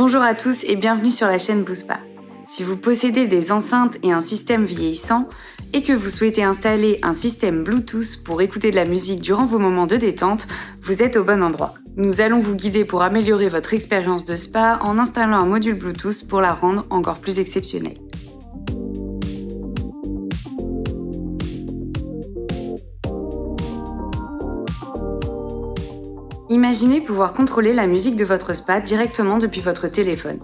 Bonjour à tous et bienvenue sur la chaîne Bouspa. Si vous possédez des enceintes et un système vieillissant et que vous souhaitez installer un système Bluetooth pour écouter de la musique durant vos moments de détente, vous êtes au bon endroit. Nous allons vous guider pour améliorer votre expérience de spa en installant un module Bluetooth pour la rendre encore plus exceptionnelle. Imaginez pouvoir contrôler la musique de votre spa directement depuis votre téléphone.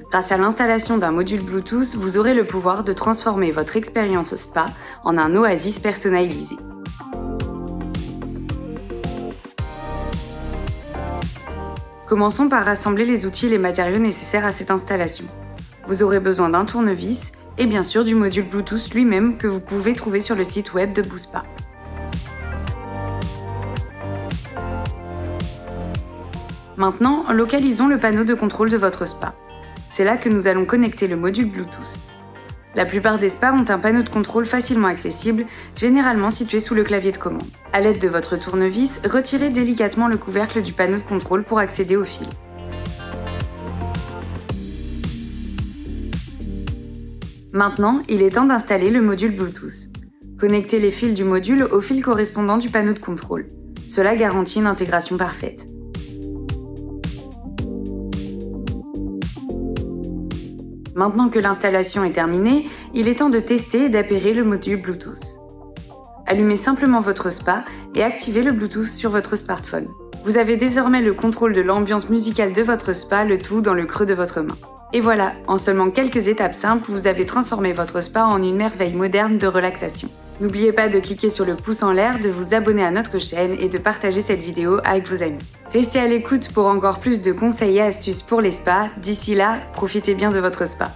Grâce à l'installation d'un module Bluetooth, vous aurez le pouvoir de transformer votre expérience spa en un oasis personnalisé. Commençons par rassembler les outils et les matériaux nécessaires à cette installation. Vous aurez besoin d'un tournevis et bien sûr du module Bluetooth lui-même que vous pouvez trouver sur le site web de Bouspa. Maintenant, localisons le panneau de contrôle de votre spa. C'est là que nous allons connecter le module Bluetooth. La plupart des spas ont un panneau de contrôle facilement accessible, généralement situé sous le clavier de commande. À l'aide de votre tournevis, retirez délicatement le couvercle du panneau de contrôle pour accéder au fil. Maintenant, il est temps d'installer le module Bluetooth. Connectez les fils du module au fil correspondant du panneau de contrôle. Cela garantit une intégration parfaite. Maintenant que l'installation est terminée, il est temps de tester et d'appairer le module Bluetooth. Allumez simplement votre spa et activez le Bluetooth sur votre smartphone. Vous avez désormais le contrôle de l'ambiance musicale de votre spa, le tout dans le creux de votre main. Et voilà, en seulement quelques étapes simples, vous avez transformé votre spa en une merveille moderne de relaxation. N'oubliez pas de cliquer sur le pouce en l'air, de vous abonner à notre chaîne et de partager cette vidéo avec vos amis. Restez à l'écoute pour encore plus de conseils et astuces pour les spas. D'ici là, profitez bien de votre spa.